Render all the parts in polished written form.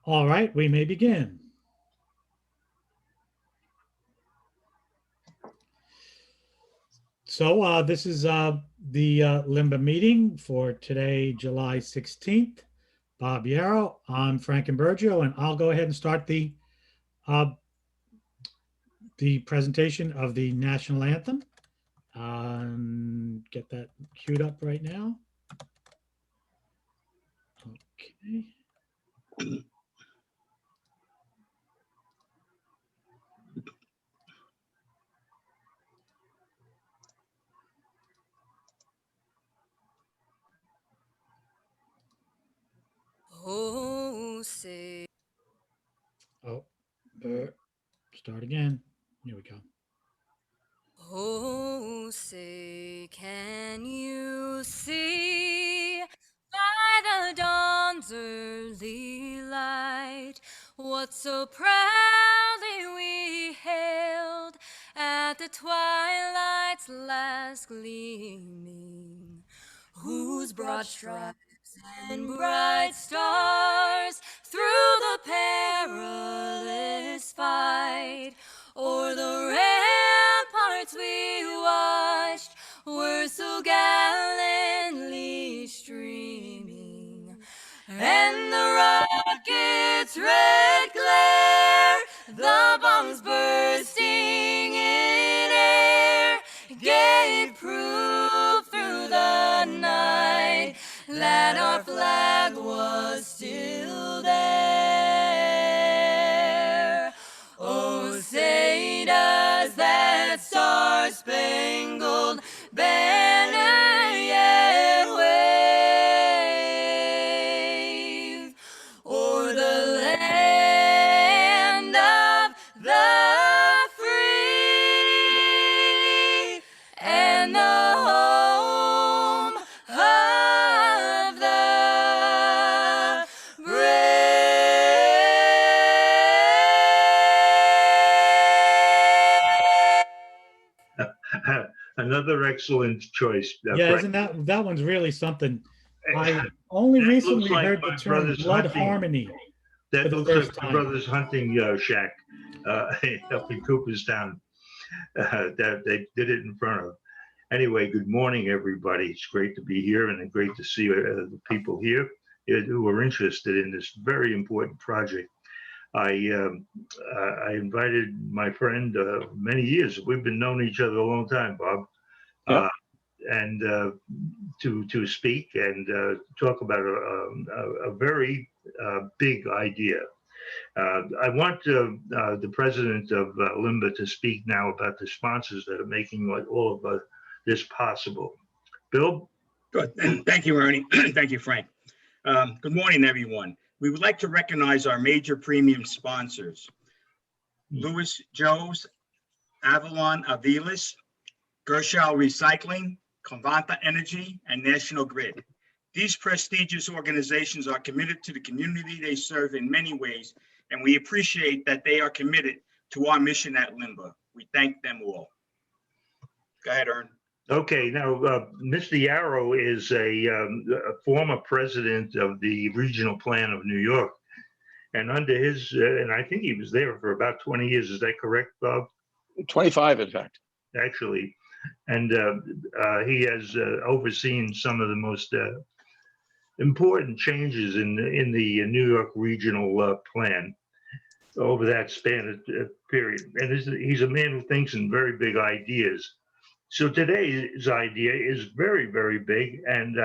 All right, we may begin. This is the Limba meeting for today, July 16th. Bob Yarrow, I'm Franken Bergio, and I'll go ahead and start uh, the presentation of the national anthem. Get that queued up right now. Okay. Oh, say. Oh, start again. Here we go. Oh, say, can you see by the dawn's early light what so proudly we hailed at the twilight's last gleaming, whose broad stripes and bright stars through the perilous fight o'er the ramparts we watched were so gallantly streaming, and the rocket's red glare, the bombs bursting in air, gave proof through the night that our flag was still there. Oh, say does that star-spangled banner yet wave o'er the land of the free and the home of the brave. Another excellent choice, Yeah, Frank. isn't that one's really something? I only That looks recently like heard the my term brother's blood hunting. harmony for That the looks like first my time. brother's hunting shack up in Cooperstown. That they did it in front of. Anyway, good morning, everybody. It's great to be here and great to see the people here who are interested in this very important project. I invited my friend many years. We've been known each other a long time, Bob. Yep. Uh, and to speak and talk about a very big idea. I want the president of Limba to speak now about the sponsors that are making all of this possible. Bill? Good. Thank you, Ernie. Thank you, Frank. Good morning, everyone. We would like to recognize our major premium sponsors: Louis Joes, Avalon Aviles, Gershau Recycling, Convanta Energy, and National Grid. These prestigious organizations are committed to the community they serve in many ways, and we appreciate that they are committed to our mission at Limba. We thank them all. Go ahead, Ern. Okay, now Mr. Yarrow is a former president of the Regional Plan of New York. And under his, and I think he was there for about 20 years. Is that correct, Bob? 25, in fact. Actually. And he has overseen some of the most important changes in the New York Regional Plan over that span of period. And he's a man who thinks in very big ideas. So today's idea is very, very big, and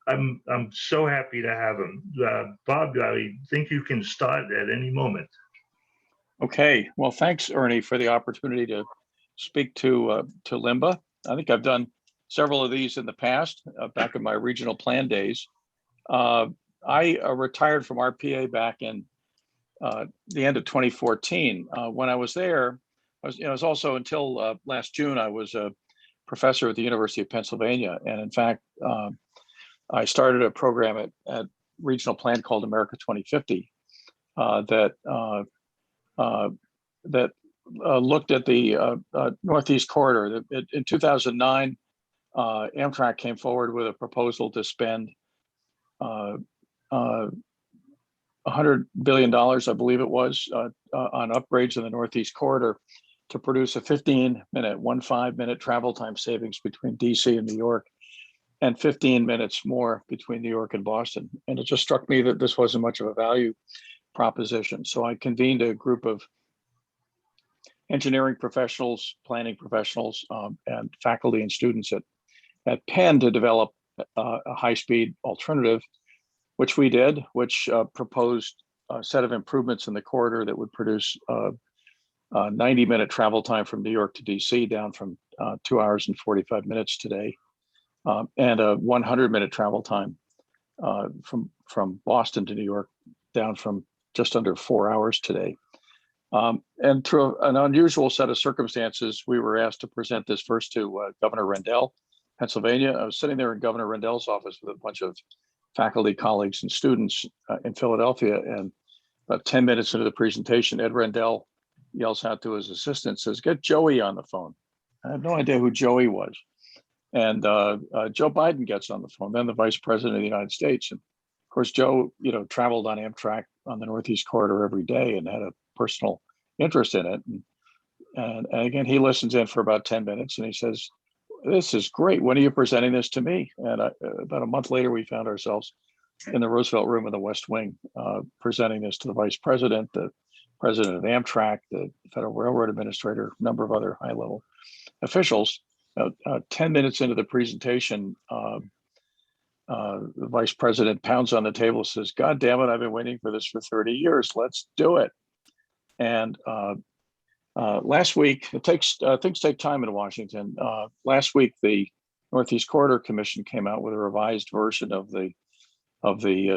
I'm so happy to have him. Bob, I think you can start at any moment. Okay, well, thanks, Ernie, for the opportunity to speak to Limba. I think I've done several of these in the past, back in my regional plan days. I retired from RPA back in the end of 2014. When I was there, I was also until last June, I was a professor at the University of Pennsylvania. And in fact, I started a program at Regional Plan called America 2050 that looked at the Northeast Corridor. In 2009, Amtrak came forward with a proposal to spend $150 $100 billion, I believe it was, on upgrades in the Northeast Corridor to produce a 15-minute travel time savings between DC and New York, and 15 minutes more between New York and Boston. And it just struck me that this wasn't much of a value proposition. So I convened a group of engineering professionals, planning professionals, and faculty and students at Penn to develop a high-speed alternative, which we did, which proposed a set of improvements in the corridor that would produce a 90-minute travel time from New York to DC, down from 2 hours and 45 minutes today, and a 100-minute travel time from Boston to New York, down from just under 4 hours today. And through an unusual set of circumstances, we were asked to present this first to Governor Rendell, Pennsylvania. I was sitting there in Governor Rendell's office with a bunch of faculty, colleagues, and students in Philadelphia. And about 10 minutes into the presentation, Ed Rendell yells out to his assistant, says, "Get Joey on the phone." I had no idea who Joey was. And Joe Biden gets on the phone, then the Vice President of the United States. And of course, Joe, traveled on Amtrak on the Northeast Corridor every day and had a personal interest in it. And again, he listens in for about 10 minutes and he says, "This is great. When are you presenting this to me?" And about a month later, we found ourselves in the Roosevelt Room in the West Wing, presenting this to the Vice President, the President of Amtrak, the Federal Railroad Administrator, a number of other high-level officials. 10 minutes into the presentation, the Vice President pounds on the table, says, "God damn it, I've been waiting for this for 30 years. Let's do it." And last week, things take time in Washington. Last week, the Northeast Corridor Commission came out with a revised version of the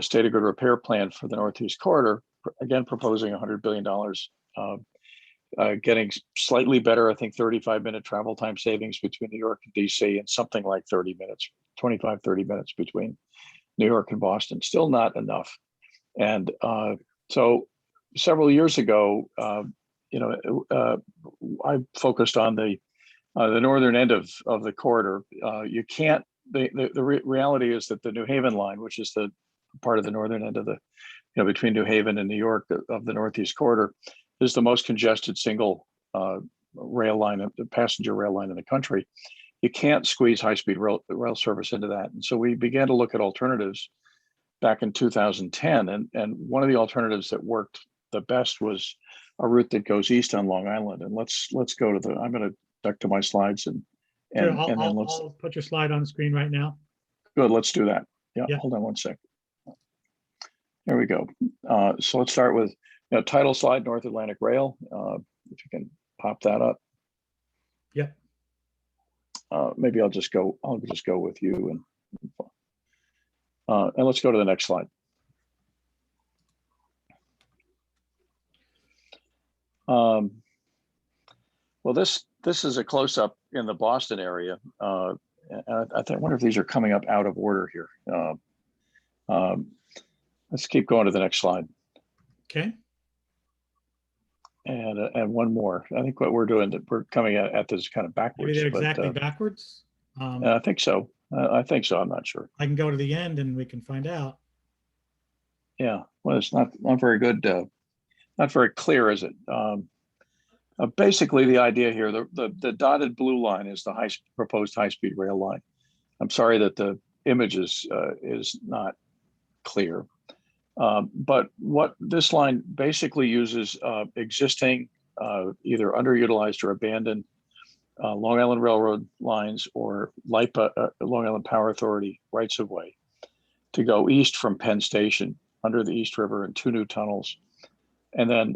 State of Good Repair Plan for the Northeast Corridor, again proposing $100 billion, getting slightly better, I think 35-minute travel time savings between New York and DC, and something like 30 minutes between New York and Boston. Still not enough. And so several years ago, I focused on the northern end of the corridor. You can't. The reality is that the New Haven line, which is the part of the northern end of the, between New Haven and New York of the Northeast Corridor, is the most congested single rail line, passenger rail line in the country. You can't squeeze high-speed rail service into that. And so we began to look at alternatives back in 2010. And one of the alternatives that worked the best was a route that goes east on Long Island. And let's go to I'm going to duck to my slides and Sure, then I'll put your slide on the screen right now. Good, let's do that. Yeah, Yeah. Hold on one sec. There we go. So let's start with title slide, North Atlantic Rail. If you can pop that up. Yep. Maybe I'll just go with you and let's go to the next slide. Well, this is a close-up in the Boston area. I wonder if these are coming up out of order here. Let's keep going to the next slide. Okay. And one more. I think what we're doing, we're coming at this kind of backwards. Maybe they're exactly backwards. I think so. I think so. I'm not sure. I can go to the end and we can find out. Yeah. Well, it's not very good. Not very clear, is it? Basically, the idea here, the dotted blue line is the proposed high-speed rail line. I'm sorry that the image is not clear. But what this line basically uses existing, either underutilized or abandoned Long Island Railroad lines or LIPA, Long Island Power Authority rights of way to go east from Penn Station under the East River and 2 new tunnels, and then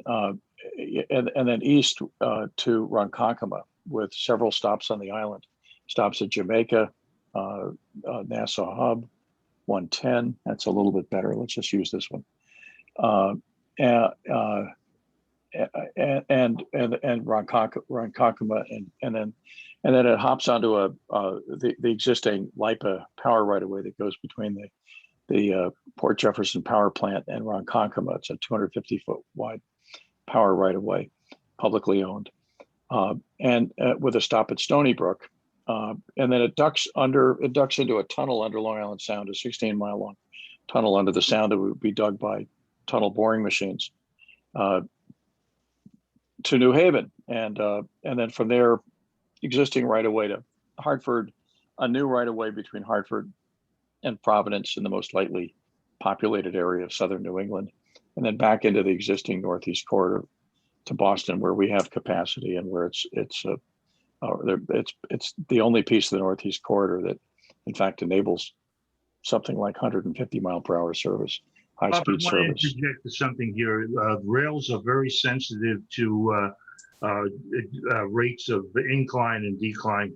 east to Ronkonkoma with several stops on the island, stops at Jamaica, Nassau Hub, 110. That's a little bit better. Let's just use this one. And Ronkonkoma, and then it hops onto the existing LIPA power right of way that goes between the Port Jefferson Power Plant and Ronkonkoma. It's a 250-foot wide power right of way, publicly owned, and with a stop at Stony Brook. And then it ducks into a tunnel under Long Island Sound, a 16-mile long tunnel under the Sound that would be dug by tunnel boring machines to New Haven, and then from there, existing right of way to Hartford, a new right of way between Hartford and Providence in the most lightly populated area of southern New England, and then back into the existing Northeast corridor to Boston, where we have capacity and where it's the only piece of the Northeast corridor that, in fact, enables something like 150-mile-per-hour service, Bob, I high-speed want to service. interject something here. Rails are very sensitive to rates of incline and decline.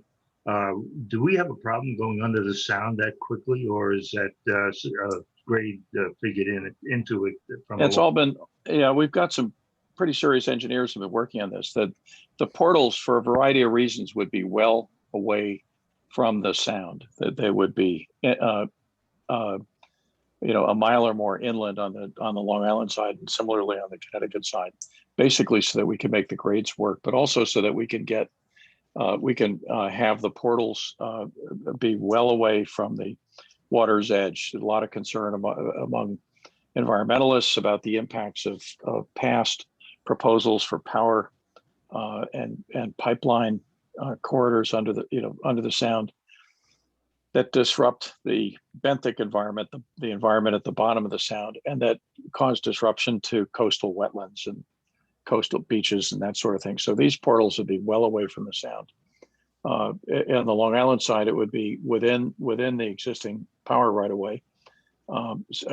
Do we have a problem going under the sound that quickly, or is that grade figured into it? It's all been, yeah, we've got some pretty serious engineers who have been working on this, that the portals, for a variety of reasons, would be well away from the sound, that they would be a mile or more inland on the Long Island side, and similarly on the Connecticut side, basically so that we can make the grades work, but also so that we can get have the portals be well away from the water's edge. A lot of concern among environmentalists about the impacts of past proposals for power and pipeline corridors under the sound that disrupt the benthic environment, the environment at the bottom of the sound, and that cause disruption to coastal wetlands and coastal beaches and that sort of thing. So these portals would be well away from the sound. On the Long Island side, it would be within the existing power right of way,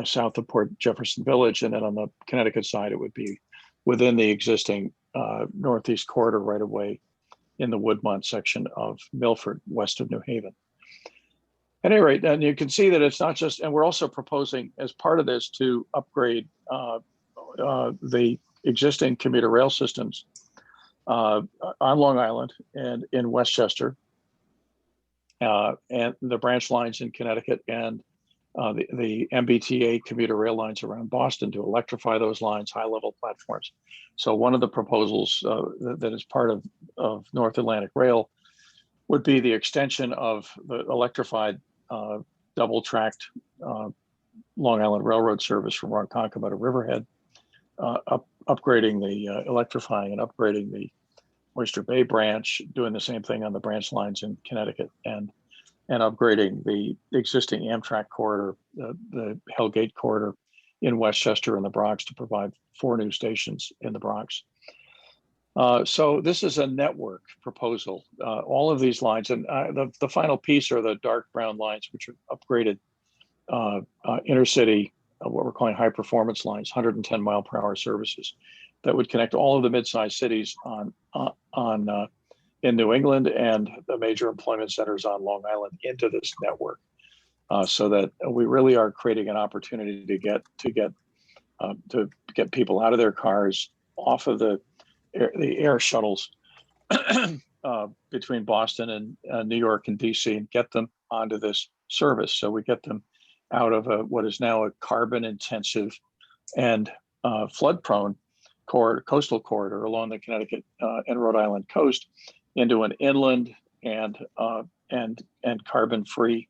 south of Port Jefferson Village, and then on the Connecticut side, it would be within the existing Northeast corridor right of way in the Woodmont section of Milford, west of New Haven. At any rate, and you can see that it's not just, and we're also proposing as part of this to upgrade the existing commuter rail systems on Long Island and in Westchester, and the branch lines in Connecticut, and the MBTA commuter rail lines around Boston, to electrify those lines, high-level platforms. So one of the proposals that is part of North Atlantic Rail would be the extension of the electrified double-tracked Long Island Railroad service from Ronkonkoma to Riverhead, upgrading the electrifying and upgrading the Oyster Bay branch, doing the same thing on the branch lines in Connecticut, and upgrading the existing Amtrak corridor, the Hellgate corridor in Westchester and the Bronx, to provide 4 new stations in the Bronx. So this is a network proposal. All of these lines, and the final piece are the dark brown lines, which are upgraded intercity, what we're calling high performance lines, 110-mile-per-hour services that would connect all of the mid-sized cities in New England and the major employment centers on Long Island into this network, so that we really are creating an opportunity to get people out of their cars, off of the air shuttles between Boston and New York and DC, and get them onto this service. So we get them out of what is now a carbon-intensive and flood-prone coastal corridor along the Connecticut and Rhode Island coast into an inland and carbon-free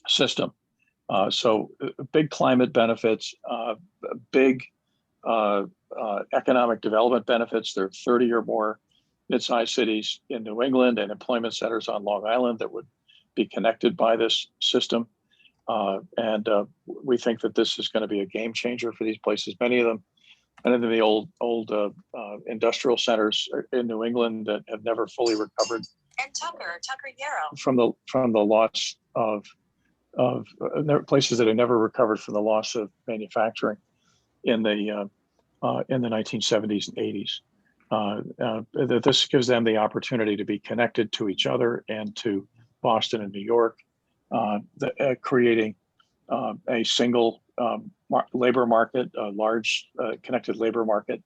system. So big climate benefits, big economic development benefits. There are 30 or more mid-sized cities in New England and employment centers on Long Island that would be connected by this system. And we think that this is going to be a game changer for these places. Many of them, and then the old industrial centers in New England that have never fully recovered. And Tucker Yarrow. From the loss of places that have never recovered from the loss of manufacturing in the 1970s and 80s. This gives them the opportunity to be connected to each other and to Boston and New York, creating a single labor market, a large connected labor market.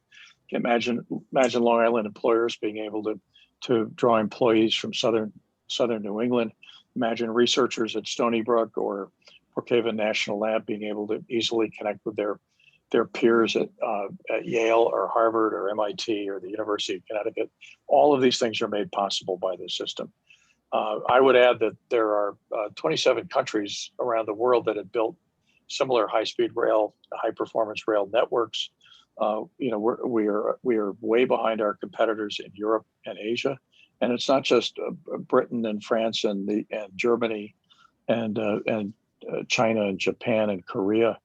Imagine Long Island employers being able to draw employees from southern New England. Imagine researchers at Stony Brook or Brookhaven National Lab being able to easily connect with their peers at Yale or Harvard or MIT or the University of Connecticut. All of these things are made possible by this system. I would add that there are 27 countries around the world that have built similar high-speed rail, high-performance rail networks. We are way behind our competitors in Europe and Asia, and it's not just Britain and France and Germany and China and Japan and Korea.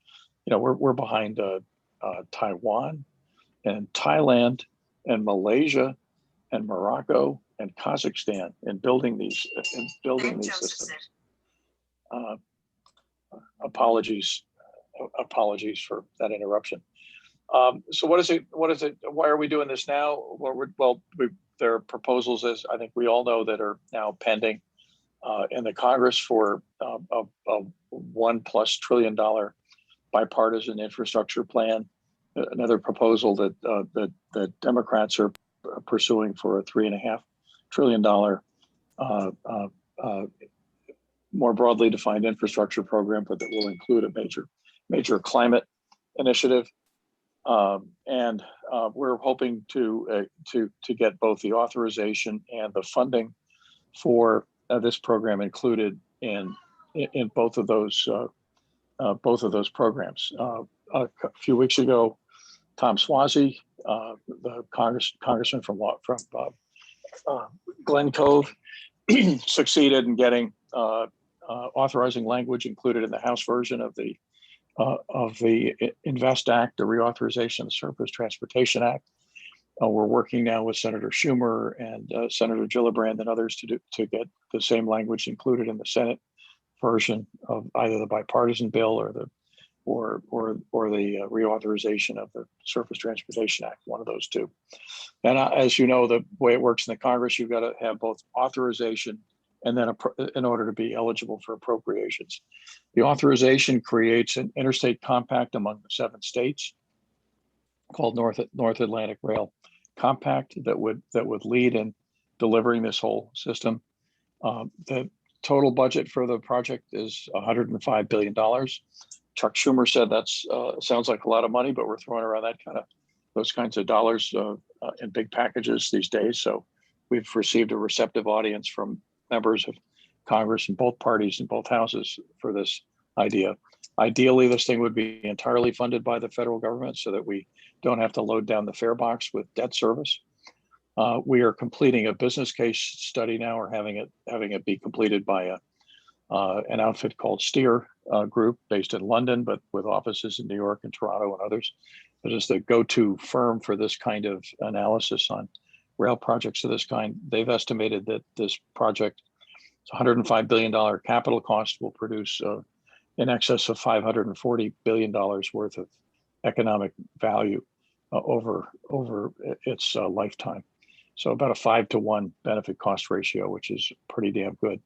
We're behind Taiwan and Thailand and Malaysia and Morocco and Kazakhstan in building these systems. Apologies for that interruption. So what is it? Why are we doing this now? There are proposals, as I think we all know, that are now pending in the Congress for a $1+ trillion bipartisan infrastructure plan. Another proposal that Democrats are pursuing for a $3.5 trillion more broadly defined infrastructure program, but that will include a major climate initiative. And we're hoping to get both the authorization and the funding for this program included in both of those programs. A few weeks ago, Tom Suozzi, the congressman from Glen Cove, succeeded in getting authorizing language included in the House version of the INVEST Act, the Reauthorization of the Surface Transportation Act. We're working now with Senator Schumer and Senator Gillibrand and others to get the same language included in the Senate version of either the bipartisan bill or the reauthorization of the Surface Transportation Act, one of those two. And as you know, the way it works in the Congress, you've got to have both authorization and then in order to be eligible for appropriations. The authorization creates an interstate compact among the 7 states called North Atlantic Rail Compact that would lead in delivering this whole system. The total budget for the project is $105 billion. Chuck Schumer said that's sounds like a lot of money, but we're throwing around those kinds of dollars in big packages these days. So we've received a receptive audience from members of Congress in both parties in both houses for this idea. Ideally, this thing would be entirely funded by the federal government so that we don't have to load down the fare box with debt service. We are completing a business case study now, or having it be completed by an outfit called Steer Group based in London, but with offices in New York and Toronto and others. It is the go-to firm for this kind of analysis on rail projects of this kind. They've estimated that this project, $105 billion capital cost, will produce in excess of $540 billion worth of economic value over its lifetime. So about a 5-to-1 benefit cost ratio, which is pretty damn good.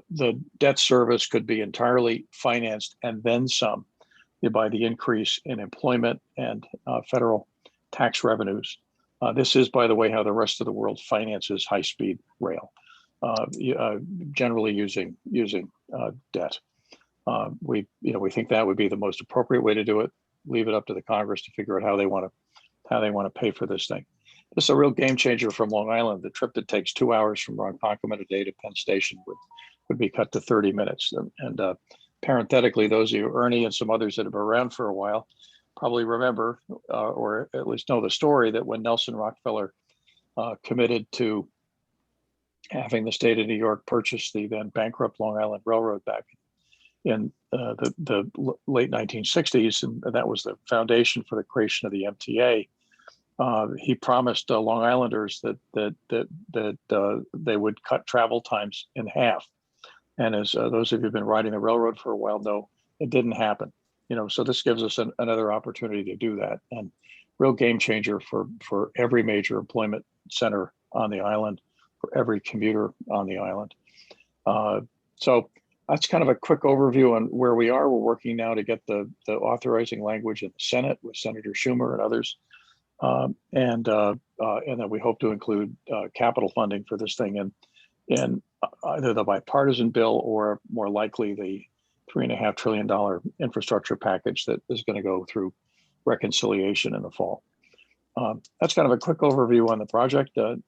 The debt service could be entirely financed and then some by the increase in employment and federal tax revenues. This is, by the way, how the rest of the world finances high-speed rail, generally using debt. We think that would be the most appropriate way to do it. Leave it up to the Congress to figure out how they want to pay for this thing. This is a real game changer from Long Island. The trip that takes 2 hours from Ronkonkoma today to Penn Station would be cut to 30 minutes. And parenthetically, those of you, Ernie and some others that have been around for a while, probably remember or at least know the story that when Nelson Rockefeller committed to having the state of New York purchase the then bankrupt Long Island Railroad back in the late 1960s, and that was the foundation for the creation of the MTA. He promised Long Islanders that they would cut travel times in half. And as those of you who've been riding the railroad for a while know, it didn't happen. So this gives us another opportunity to do that, and real game changer for every major employment center on the island, for every commuter on the island. So that's kind of a quick overview on where we are. We're working now to get the authorizing language in the Senate with Senator Schumer and others. And then we hope to include capital funding for this thing in either the bipartisan bill or more likely the $3.5 trillion infrastructure package that is going to go through reconciliation in the fall. That's kind of a quick overview on the project. And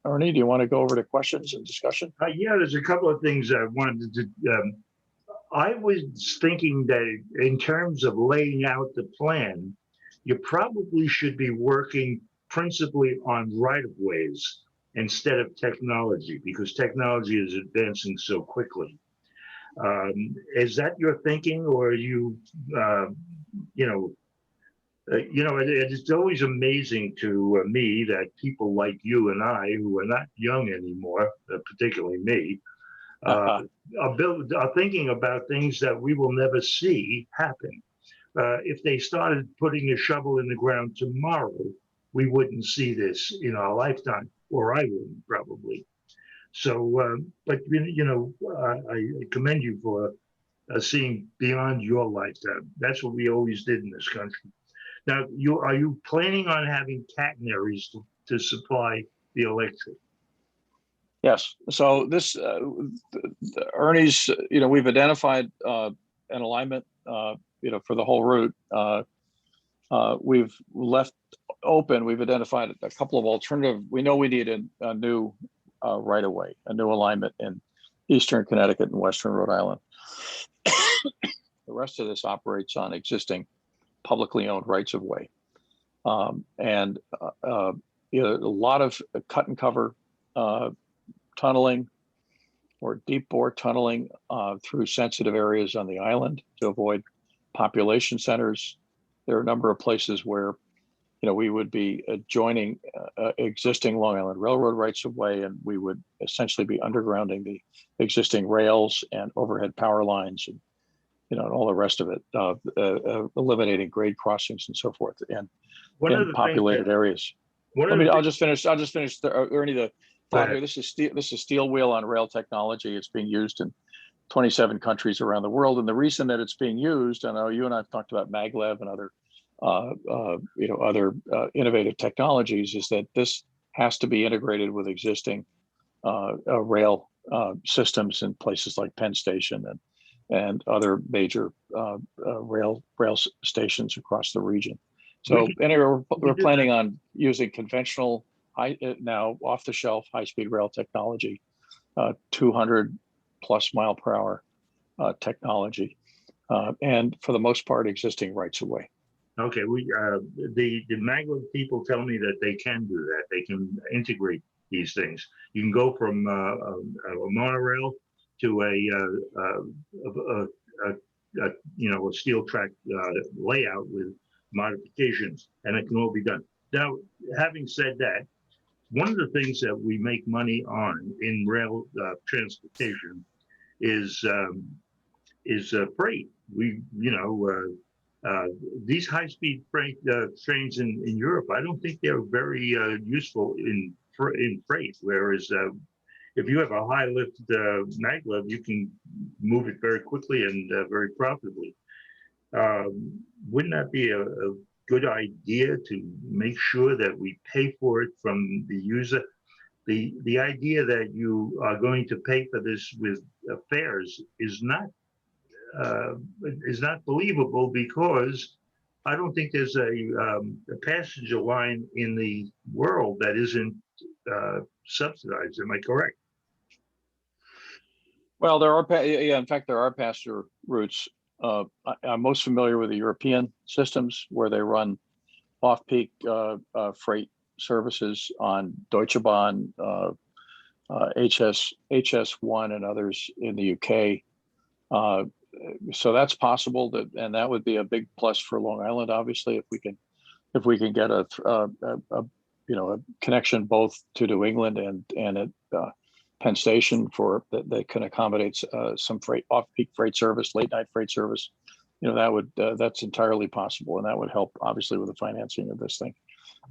Ernie, do you want to go over to questions and discussion? Yeah, there's a couple of things I wanted to I was thinking that in terms of laying out the plan, you probably should be working principally on right-of-ways instead of technology, because technology is advancing so quickly. Is that your thinking, or are you, you know, it's always amazing to me that people like you and I, who are not young anymore, particularly me, are thinking about things that we will never see happen. If they started putting a shovel in the ground tomorrow, we wouldn't see this in our lifetime, or I wouldn't probably. So, but I commend you for seeing beyond your lifetime. That's what we always did in this country. Now, are you planning on having catenaries to supply the electric? Yes. So this, Ernie's, we've identified an alignment, for the whole route. We've left open, we've identified a couple of alternative. We know we need a new right of way, a new alignment in Eastern Connecticut and Western Rhode Island. The rest of this operates on existing publicly owned rights of way. And a lot of cut and cover tunneling or deep bore tunneling through sensitive areas on the island to avoid population centers. There are a number of places where, we would be joining existing Long Island Railroad rights of way, and we would essentially be undergrounding the existing rails and overhead power lines and, and all the rest of it, eliminating grade crossings and so forth, and in populated areas. I'll just finish. Ernie, the thought here. This is steel wheel on rail technology. It's being used in 27 countries around the world, and the reason that it's being used, I know you and I've talked about maglev and other, innovative technologies, is that this has to be integrated with existing rail systems in places like Penn Station and other major rail stations across the region. So anyway, we're planning on using conventional, now off-the-shelf high-speed rail technology, 200 plus mile per hour technology, and for the most part, existing rights of way. Okay, the maglev people tell me that they can do that. They can integrate these things. You can go from a monorail to a steel track layout with modifications, and it can all be done. Now, having said that, one of the things that we make money on in rail transportation is freight. These high-speed freight trains in Europe, I don't think they're very useful in freight. Whereas if you have a high lift maglev, you can move it very quickly and very profitably. Wouldn't that be a good idea to make sure that we pay for it from the user? The idea that you are going to pay for this with fares is not believable, because I don't think there's a passenger line in the world that isn't subsidized. Am I correct? Well, there are, in fact, there are passenger routes. I'm most familiar with the European systems where they run off-peak freight services on Deutsche Bahn, HS1, and others in the UK. So that's possible, and that would be a big plus for Long Island, obviously, if we can get a connection both to New England and at Penn Station that can accommodate some off-peak freight service, late night freight service. That's entirely possible, and that would help obviously with the financing of this thing.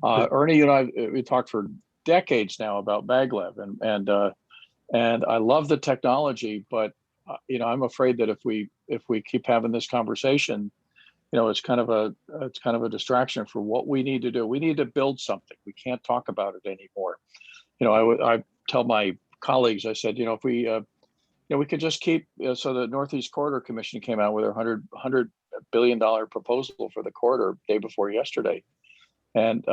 Ernie, you and I, we talked for decades now about maglev, and I love the technology, but I'm afraid that if we keep having this conversation, it's kind of a distraction for what we need to do. We need to build something. We can't talk about it anymore. I tell my colleagues, I said, if we could just keep, so the Northeast Corridor Commission came out with a $100 billion proposal for the corridor day before yesterday. And,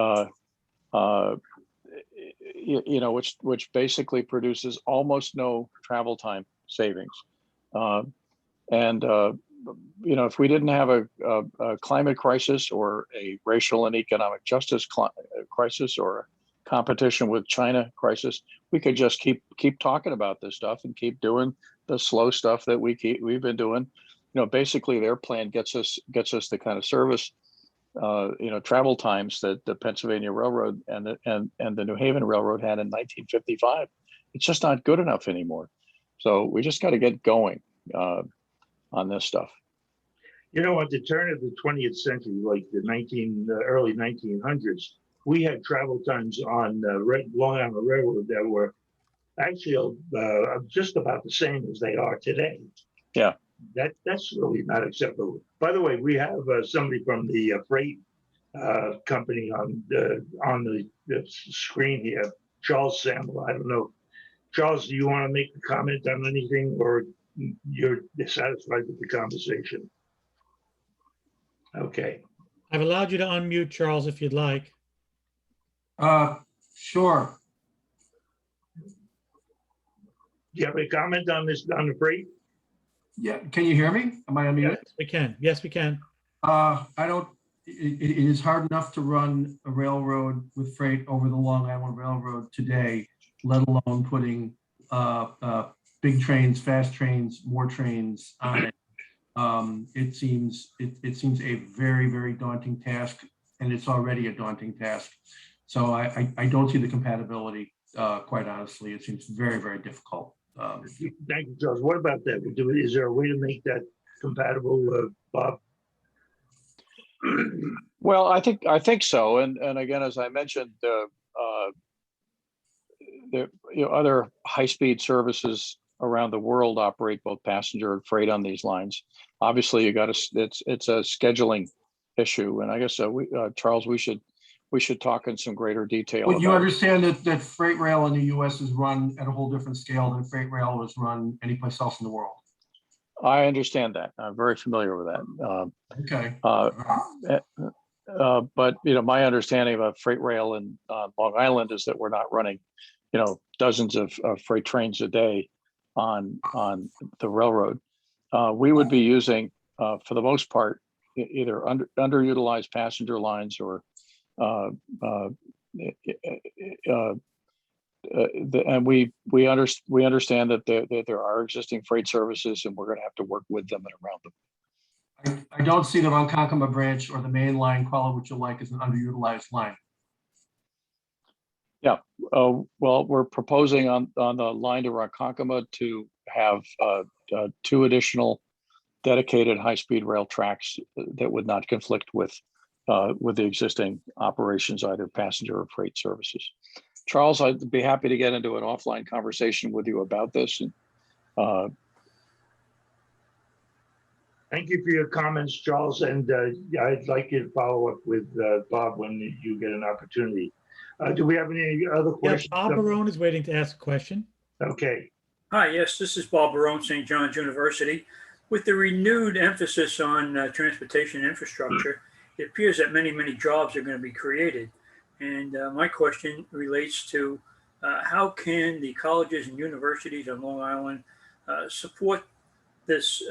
which basically produces almost no travel time savings. And, if we didn't have a climate crisis or a racial and economic justice crisis or a competition with China crisis, we could just keep talking about this stuff and keep doing the slow stuff that we've been doing. Basically their plan gets us the kind of service, travel times that the Pennsylvania Railroad and the New Haven Railroad had in 1955. It's just not good enough anymore. So we just got to get going on this stuff. At the turn of the 20th century, like early 1900s, we had travel times on Long Island Railroad that were actually just about the same as they are today. Yeah. That's really not acceptable. By the way, we have somebody from the freight company on the screen here, Charles Sample. I don't know. Charles, do you want to make a comment on anything, or you're satisfied with the conversation? Okay. I've allowed you to unmute, Charles, if you'd like. Sure. Do you have a comment on the freight? Yeah, can you hear me? Am I unmuted? Yes, we can. Yes, we can. It is hard enough to run a railroad with freight over the Long Island Railroad today, let alone putting big trains, fast trains, more trains on it. It seems a very, very daunting task, and it's already a daunting task. So I don't see the compatibility, quite honestly. It seems very, very difficult. Thank you, Charles. What about that? Is there a way to make that compatible, Bob? Well, I think so. And again, as I mentioned, other high-speed services around the world operate both passenger and freight on these lines. Obviously, it's a scheduling issue, and I guess Charles, we should talk in some greater detail. Well, you understand that freight rail in the U.S. is run at a whole different scale than freight rail is run anyplace else in the world. I understand that. I'm very familiar with that. Okay. But my understanding about freight rail in Long Island is that we're not running, dozens of freight trains a day on the railroad. We would be using, for the most part, either underutilized passenger lines or and we understand that there are existing freight services, and we're going to have to work with them and around them. I don't see the Ronkonkoma branch or the main line, call it what you like, as an underutilized line. Yeah, well, we're proposing on the line to Ronkonkoma to have 2 additional dedicated high-speed rail tracks that would not conflict with the existing operations, either passenger or freight services. Charles, I'd be happy to get into an offline conversation with you about this. And, Thank you for your comments, Charles. And I'd like you to follow up with Bob when you get an opportunity. Do we have any other Yeah, questions? Bob Barone is waiting to ask a question. Okay. Hi, yes, this is Bob Barone, St. John's University. With the renewed emphasis on transportation infrastructure, it appears that many, many jobs are going to be created. And my question relates to how can the colleges and universities on Long Island support this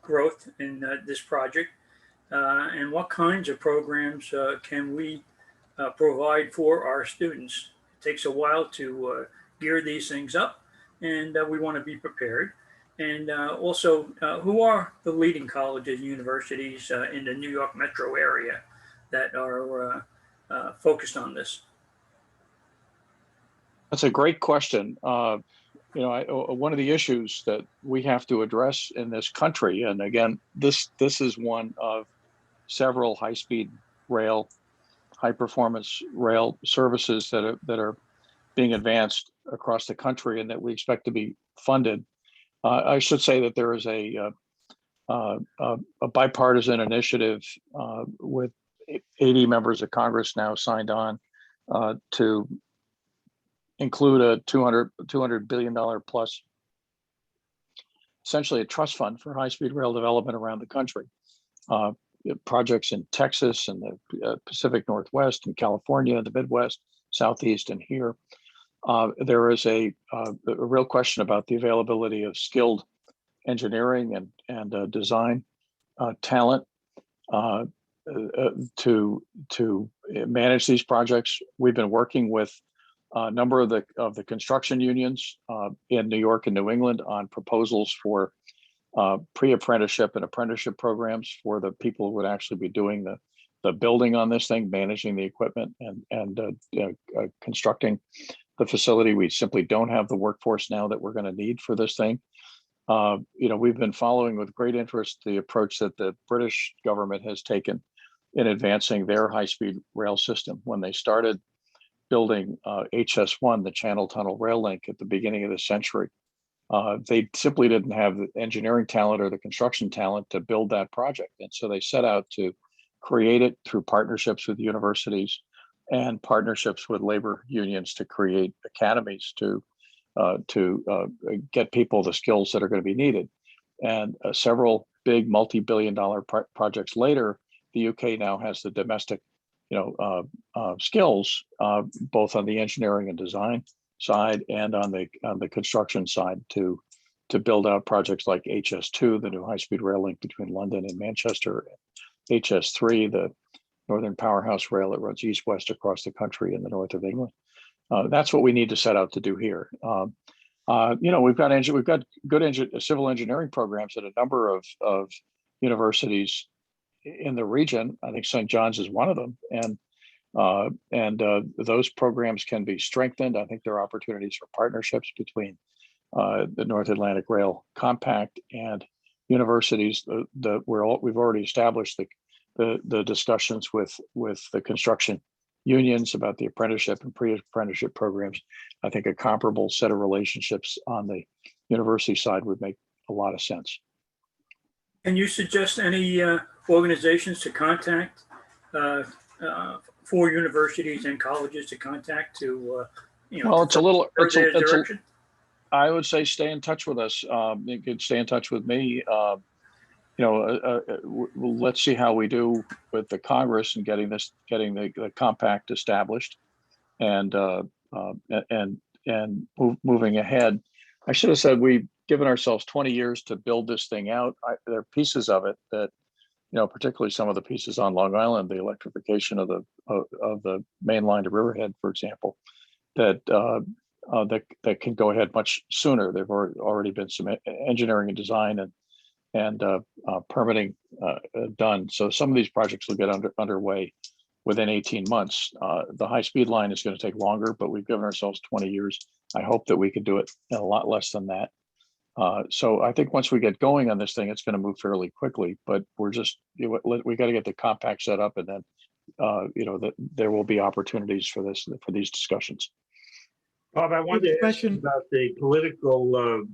growth in this project? And what kinds of programs can we provide for our students? It takes a while to gear these things up, and we want to be prepared. And also, who are the leading colleges and universities in the New York metro area that are focused on this? That's a great question. One of the issues that we have to address in this country, and again, this is one of several high-speed rail, high-performance rail services that are being advanced across the country and that we expect to be funded. I should say that there is a bipartisan initiative with 80 members of Congress now signed on to include a $200 billion plus, essentially a trust fund for high-speed rail development around the country. Projects in Texas and the Pacific Northwest and California, the Midwest, Southeast, and here. There is a real question about the availability of skilled engineering and design talent to manage these projects. We've been working with a number of the construction unions in New York and New England on proposals for pre-apprenticeship and apprenticeship programs for the people who would actually be doing the building on this thing, managing the equipment and constructing the facility. We simply don't have the workforce now that we're going to need for this thing. We've been following with great interest the approach that the British government has taken in advancing their high-speed rail system. When they started building HS1, the Channel Tunnel Rail Link, at the beginning of the century, they simply didn't have the engineering talent or the construction talent to build that project. And so they set out to create it through partnerships with universities and partnerships with labor unions to create academies to get people the skills that are going to be needed. And several big multi-billion-dollar projects later, the UK now has the domestic, skills, both on the engineering and design side and on the construction side to build out projects like HS2, the new high-speed rail link between London and Manchester, HS3, the Northern Powerhouse Rail that runs east-west across the country in the north of England. That's what we need to set out to do here. We've got good civil engineering programs at a number of universities in the region. I think St. John's is one of them, and those programs can be strengthened. I think there are opportunities for partnerships between the North Atlantic Rail Compact and universities. We've already established the discussions with the construction unions about the apprenticeship and pre-apprenticeship programs. I think a comparable set of relationships on the university side would make a lot of sense. Can you suggest any organizations to contact for universities and colleges to contact to, Well, it's a little, direction? I would say stay in touch with us. You could stay in touch with me. Let's see how we do with the Congress and getting the compact established, and moving ahead. I should have said we've given ourselves 20 years to build this thing out. There are pieces of it that, particularly some of the pieces on Long Island, the electrification of the main line to Riverhead, for example, that can go ahead much sooner. There've already been some engineering and design and permitting done. So some of these projects will get underway within 18 months. The high-speed line is going to take longer, but we've given ourselves 20 years. I hope that we can do it in a lot less than that. So I think once we get going on this thing, it's going to move fairly quickly, but we got to get the compact set up, and then, there will be opportunities for these discussions. Bob, I wanted to ask question. you about the political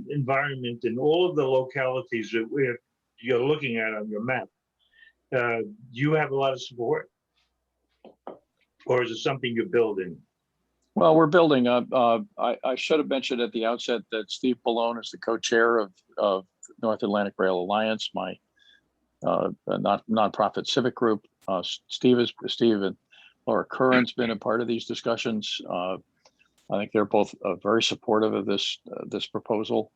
environment in all of the localities that you're looking at on your map. Do you have a lot of support? Or is it something you're building? Well, we're building up. I should have mentioned at the outset that Steve Bellone is the co-chair of North Atlantic Rail Alliance, my nonprofit civic group. Steve and Laura Curran's been a part of these discussions. I think they're both very supportive of this proposal.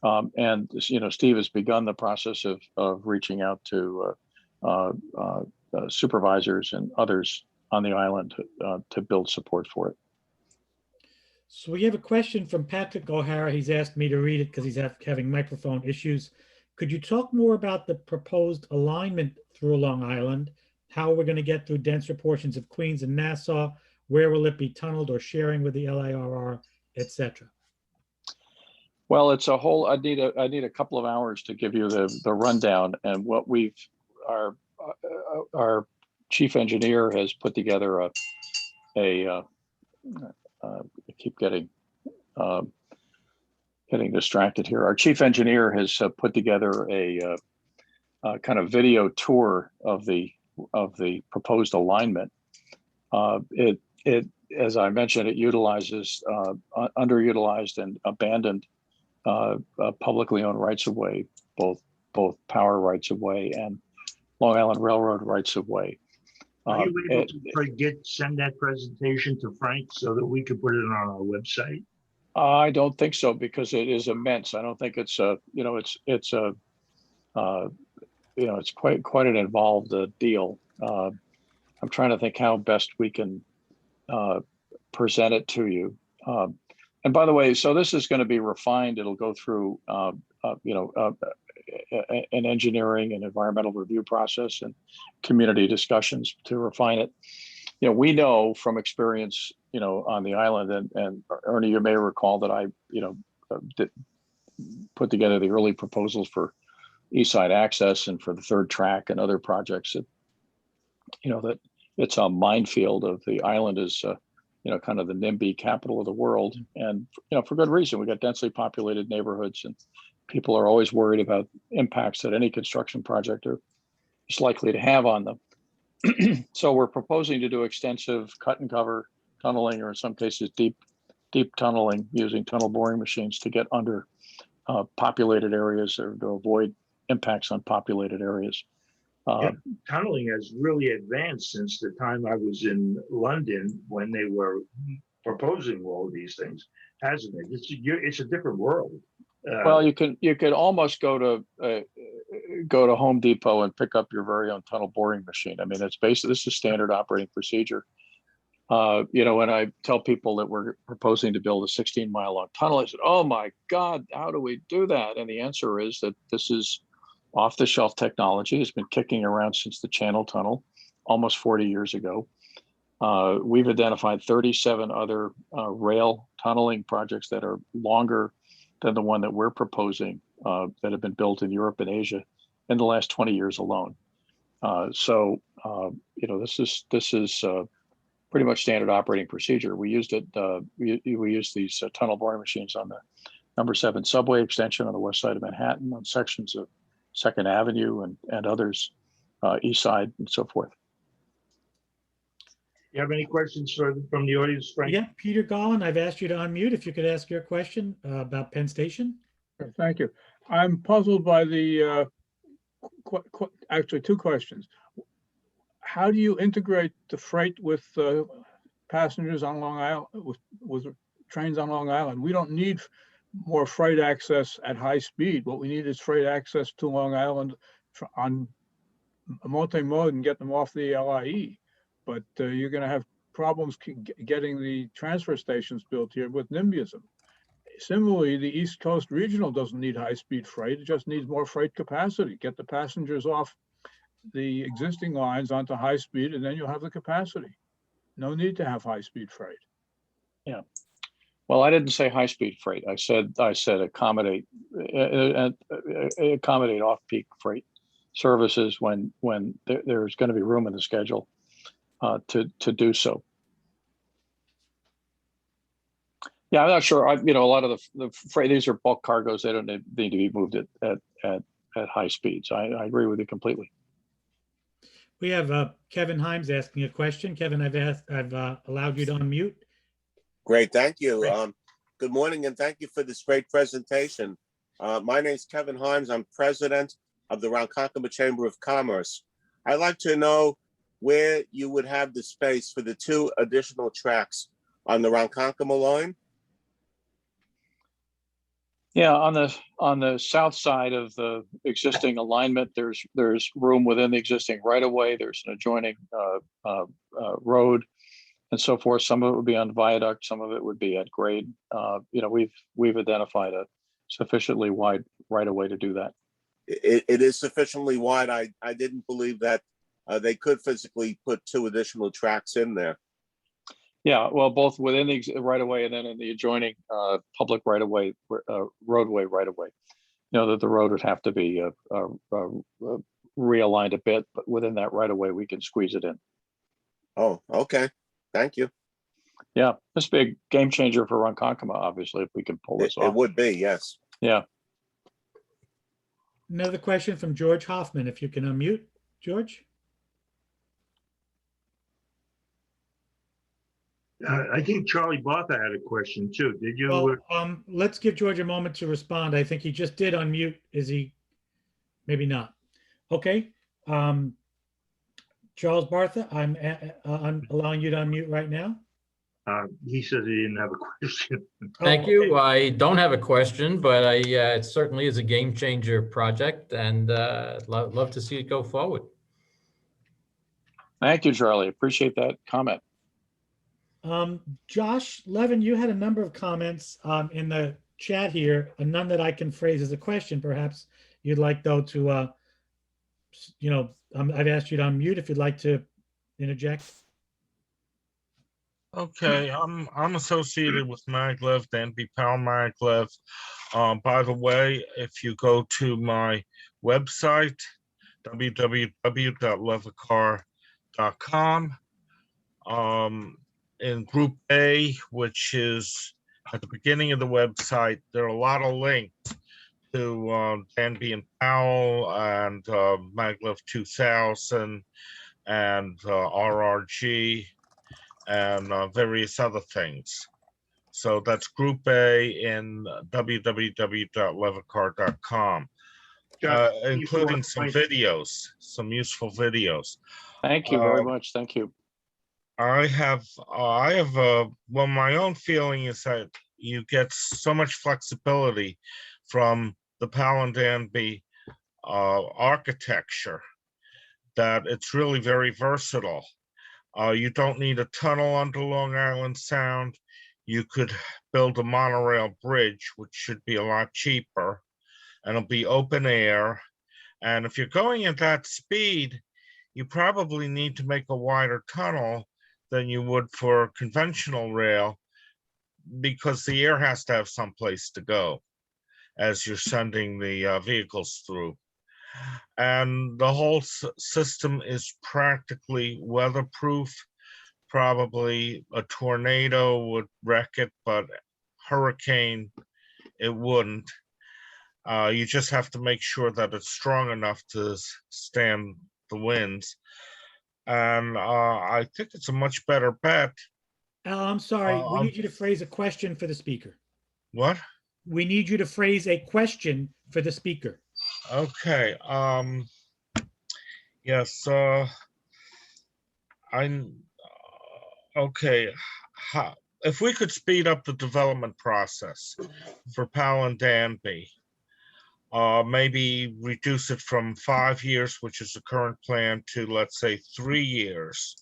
And Steve has begun the process of reaching out to supervisors and others on the island to build support for it. So we have a question from Patrick O'Hara. He's asked me to read it because he's having microphone issues. Could you talk more about the proposed alignment through Long Island? How we're going to get through denser portions of Queens and Nassau? Where will it be tunneled or sharing with the LIRR, etc.? Well, it's a whole. I need a couple of hours to give you the rundown, and what our chief engineer has put together I keep getting distracted here. Our chief engineer has put together a kind of video tour of the proposed alignment. It, as I mentioned, it utilizes underutilized and abandoned publicly owned rights of way, both power rights of way and Long Island Railroad rights of way. Are you able to send that presentation to Frank so that we could put it on our website? I don't think so because it is immense. I don't think it's a, you know, it's a, you know, it's quite an involved deal. I'm trying to think how best we can present it to you. And by the way, so this is going to be refined. It'll go through, you know, an engineering and environmental review process and community discussions to refine it. You know, we know from experience, you know, on the island, and Ernie, you may recall that I, you know, put together the early proposals for East Side Access and for the third track and other projects that, you know, that it's a minefield of the island is, you know, kind of the NIMBY capital of the world. And, you know, for good reason. We got densely populated neighborhoods and people are always worried about impacts that any construction project is likely to have on them. So we're proposing to do extensive cut and cover tunneling, or in some cases, deep tunneling using tunnel boring machines to get under populated areas or to avoid impacts on populated areas. Tunneling has really advanced since the time I was in London when they were proposing all of these things, hasn't it? It's a different world. Well, you could almost go to Home Depot and pick up your very own tunnel boring machine. I mean, it's basically, this is standard operating procedure. You know, when I tell people that we're proposing to build a 16-mile long tunnel, I said, "Oh my God, how do we do that?" And the answer is that this is off-the-shelf technology. It's been kicking around since the Channel Tunnel almost 40 years ago. We've identified 37 other rail tunneling projects that are longer than the one that we're proposing that have been built in Europe and Asia in the last 20 years alone. So, you know, this is pretty much standard operating procedure. We used it. We used these tunnel boring machines on the number 7 subway extension on the west side of Manhattan, on sections of Second Avenue and others, East Side and so forth. You have any questions from the audience, Frank? Yeah, Peter Gollin, I've asked you to unmute if you could ask your question about Penn Station. Sure, thank you. I'm puzzled by the, actually 2 questions. How do you integrate the freight with passengers on Long Island, with trains on Long Island? We don't need more freight access at high speed. What we need is freight access to Long Island on a multi-mode and get them off the LIE. But you're going to have problems getting the transfer stations built here with NIMBYism. Similarly, the East Coast Regional doesn't need high-speed freight. It just needs more freight capacity. Get the passengers off the existing lines onto high speed, and then you'll have the capacity. No need to have high-speed freight. Yeah. Well, I didn't say high-speed freight. I said accommodate off-peak freight services when there's going to be room in the schedule to do so. Yeah, I'm not sure. You know, a lot of the freight, these are bulk cargoes. They don't need to be moved at high speeds. I agree with you completely. We have Kevin Himes asking a question. Kevin, I've allowed you to unmute. Great, thank you. Great. Good morning, and thank you for this great presentation. My name is Kevin Himes. I'm president of the Ronkonkoma Chamber of Commerce. I'd like to know where you would have the space for the 2 additional tracks on the Ronkonkoma line. Yeah, on the south side of the existing alignment, there's room within the existing right of way. There's an adjoining road and so forth. Some of it would be on viaduct, some of it would be at grade. You know, we've identified a sufficiently wide right of way to do that. It is sufficiently wide. I didn't believe that they could physically put 2 additional tracks in there. Yeah, well, both within the right of way and then in the adjoining public right of way, roadway right of way. You know that the road would have to be realigned a bit, but within that right of way, we can squeeze it in. Oh, okay. Thank you. Yeah, this is a big game changer for Ronkonkoma, obviously, if we can pull this off. It would be, yes. Yeah. Another question from George Hoffman, if you can unmute, George. I think Charlie Bartha had a question too. Did you? Well, let's give George a moment to respond. I think he just did unmute. Is he? Maybe not. Okay. Charles Bartha, I'm allowing you to unmute right now. He says he didn't have a question. Thank Oh, you. I don't have a question, but it certainly is a game changer project and love to see it go forward. Thank you, Charlie. Appreciate that comment. Josh Levin, you had a number of comments in the chat here, and none that I can phrase as a question. Perhaps you'd like, though, to, I've asked you to unmute if you'd like to interject. Okay, I'm associated with maglev, Danby Powell maglev. By the way, if you go to my website, www.levicar.com, in Group A, which is at the beginning of the website, there are a lot of links to Danby and Powell and maglev 2000 and RRG. And various other things. So that's Group A in www.levicar.com, including some videos, some useful videos. Thank you very much. Thank you. I have, well, my own feeling is that you get so much flexibility from the Powell and Danby architecture that it's really very versatile. You don't need a tunnel under Long Island Sound. You could build a monorail bridge, which should be a lot cheaper, and it'll be open air. And if you're going at that speed, you probably need to make a wider tunnel than you would for conventional rail, because the air has to have some place to go as you're sending the vehicles through. And the whole system is practically weatherproof. Probably a tornado would wreck it, but hurricane, it wouldn't. You just have to make sure that it's strong enough to stand the winds. And I think it's a much better bet. Al, I'm sorry. We need you to phrase a question for the speaker. What? We need you to phrase a question for the speaker. Okay. Yes. Okay. If we could speed up the development process for Powell and Danby, maybe reduce it from 5 years, which is the current plan, to let's say 3 years.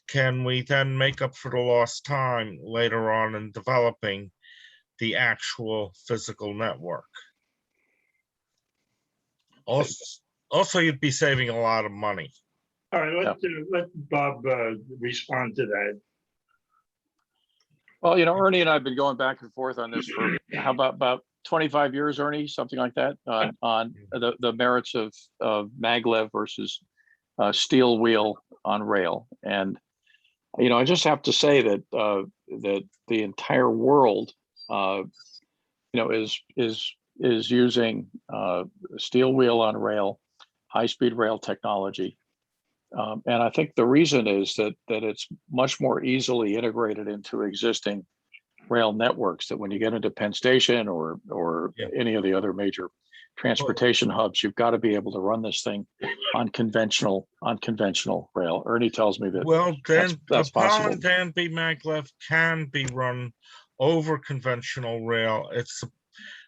Can we then make up for the lost time later on in developing the actual physical network? Also, you'd be saving a lot of money. All right, let Bob respond to that. Well, Ernie and I have been going back and forth on this for how about 25 years, Ernie, something like that, on the merits of maglev versus steel wheel on rail. And I just have to say that that the entire world, is using steel wheel on rail, high-speed rail technology. And I think the reason is that it's much more easily integrated into existing rail networks, that when you get into Penn Station or any of the other major transportation hubs, you've got to be able to run this thing on conventional rail. Ernie tells me that that's Powell possible. and Danby maglev can be run over conventional rail. It's a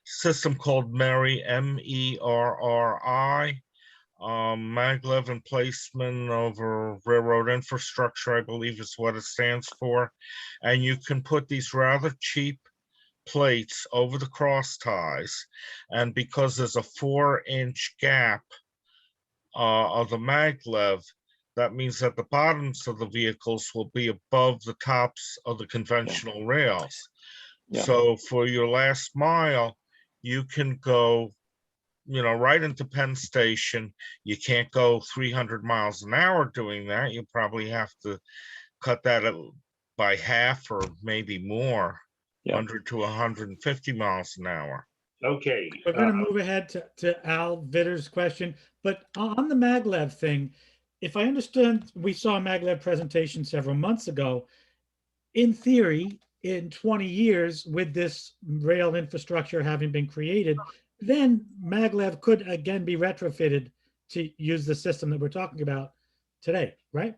system called MERRI, MERRI. Maglev emplacement over railroad infrastructure, I believe is what it stands for. And you can put these rather cheap plates over the cross ties. And because there's a 4-inch gap of the maglev, that means that the bottoms of the vehicles will be above the tops of the conventional rails. Yeah. So for your last mile, you can go right into Penn Station. You can't go 300 miles an hour doing that. You probably have to cut that by half or maybe more, 100 to 150 miles an hour. Okay. We're going to move ahead to Al Vitter's question. But on the maglev thing, if I understand, we saw a maglev presentation several months ago. In theory, in 20 years, with this rail infrastructure having been created, then maglev could again be retrofitted to use the system that we're talking about today, right?